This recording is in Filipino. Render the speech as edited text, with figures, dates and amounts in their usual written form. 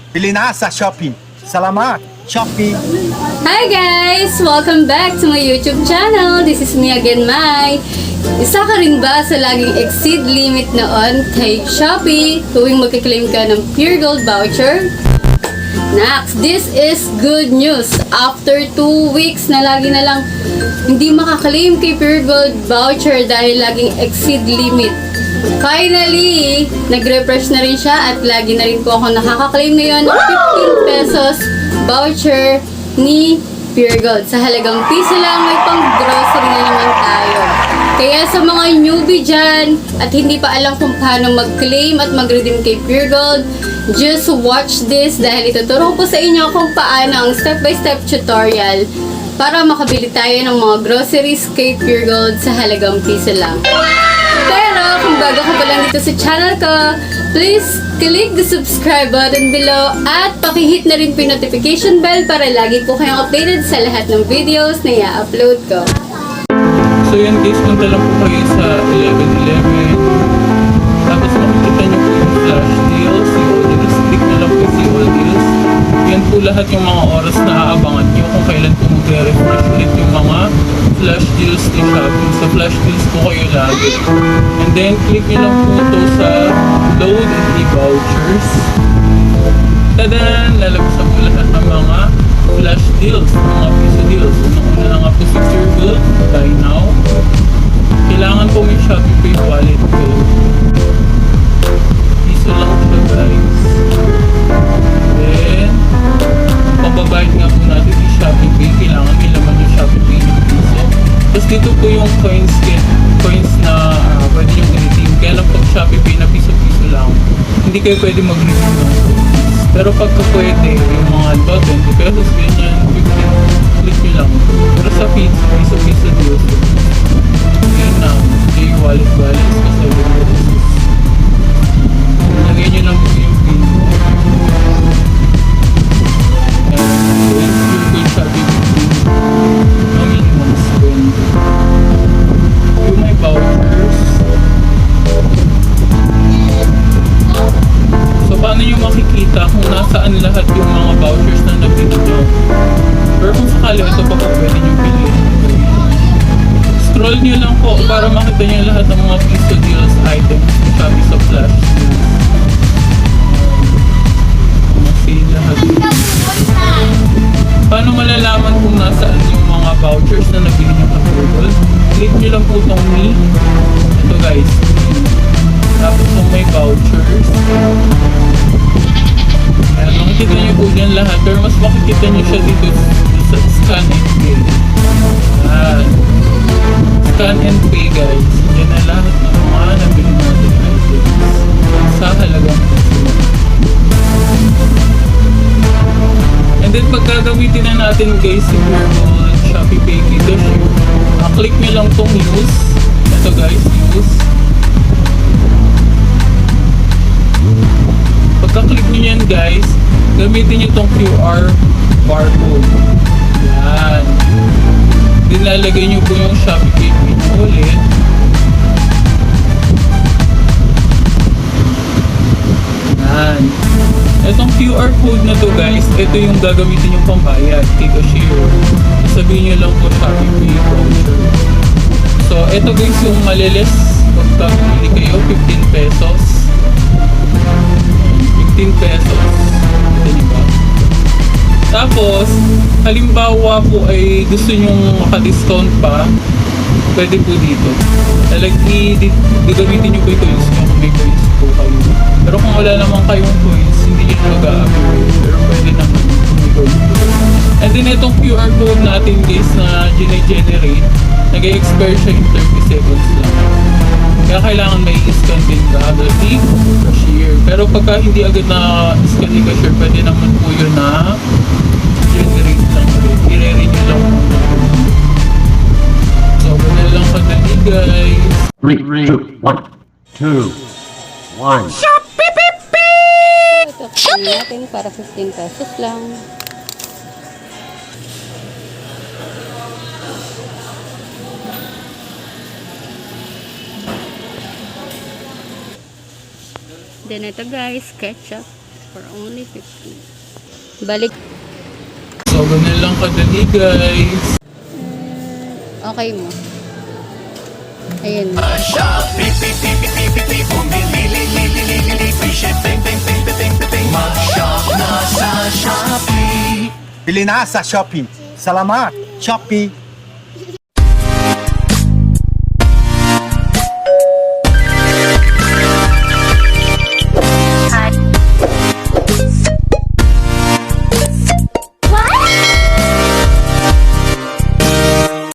Bili na sa Shopee. Salamat, Shopee! Hi guys! Welcome back to my YouTube channel. This is me again, Mai. Isa ka rin ba sa laging exceed limit noon kay Shopee tuwing magkiklaim ka ng Puregold Voucher? Next, this is good news. After 2 weeks na lagi na lang hindi makaklaim kay Puregold Voucher dahil laging exceed limit. Finally, nag-refresh na rin siya at lagi na rin po ako nakaka-claim ngayon ng 15 pesos voucher ni Puregold. Sa halagang piso lang, may pang-grocery na naman tayo. Kaya sa mga newbie dyan at hindi pa alam kung paano mag-claim at mag-redeem kay Puregold, just watch this dahil ituturo ko sa inyo kung paano ang step-by-step tutorial para makabili tayo ng mga groceries kay Puregold sa halagang piso lang. Pero kung bago ka pa lang dito sa channel ko, please click the subscribe button below at pakihit na rin po yung notification bell para lagi po kayong updated sa lahat ng videos na i-upload ko. So yan guys, punta lang po kayo sa 11-11. Tapos makikita nyo po yung flash deals, COD deals, click nyo lang po yung COD deals. Yan po lahat yung mga oras na aabangan nyo kung kailan po mag-refresh ulit yung mga flash deals ni Shopee. Sa flash deals po kayo lagi. And then click nyo lang po ito sa load and e-vouchers. Tadan! Lalabas na po lahat ng mga flash deals, mga piso deals. Una na nga po si Puregold, buy now. Kailangan po may Shopee Pay wallet ko. Piso lang siya guys. Then, pagbabayad nga po natin yung Shopee Pay, kailangan may laman yung Shopee Pay ng piso. Tapos dito po yung coins na pwede yung i-redeem. Kaya lang pag Shopee Pay na piso-piso lang, hindi kayo pwede mag-redeem ng coins. Pero pagka pwede, yung mga 20 pesos, ganyan, 15, click nyo lang. Pero sa piso-piso deals, yun na, yung wallet balance ko sa pesos. Lagay nyo lang po yung pin. And yung pin Shopee pin, no minimum spend. Yung may vouchers. So paano nyo makikita kung nasaan lahat yung mga vouchers na nabili nyo? Pero kung sakali ito pa pwede nyo piliin. Scroll nyo lang po para makita nyo lahat ng mga piso deals items sa Shopee sa flash deals. Makikita lahat. Paano malalaman kung nasaan yung mga vouchers na nabili nyo sa Puregold? Click nyo lang po itong me. Ito guys. Tapos kung may vouchers. Ayan, makikita nyo po dyan lahat. Pero mas makikita nyo siya dito sa scan and pay. Ayan. Scan and pay guys. Yan na lahat ng mga nabili natin items sa halagang piso. And then pag gagamitin na natin guys si Puregold Shopee Pay dito, click nyo lang tong use. Ito guys, use. Pagka-click nyo yan guys, gamitin nyo tong QR barcode. Yan. Dinalagay nyo po yung Shopee Pay pin ulit. Yan. Itong QR code na to guys, ito yung gagamitin yung pambayad, take a share. Sabihin nyo lang po Shopee Pay voucher. So ito guys yung malilis pagka bumili kayo, 15 pesos. 15 pesos. Ito nyo ba? Tapos, halimbawa po ay gusto nyo maka-discount pa, pwede po dito. Gagamitin nyo po yung coins nyo kung may coins po kayo. Pero kung wala naman kayong coins, hindi nyo mag-a-upgrade. Pero pwede naman kung may coins. And then itong QR code natin guys na generate, nag-expire siya in 30 seconds lang. Kaya kailangan may scan din ka agad ni cashier. Pero pagka hindi agad na scan ni cashier, pwede naman po yun na generate lang rin. I-re-renew lang muna. So, wala lang kadali guys. 3, 2, 1, 2, 1. Ito po natin para 15 pesos lang. Then ito guys, ketchup. for only 50. Balik. So, ganun lang kadali guys. Okay mo. Ayan na. Bili na sa Shopee. Salamat, Shopee.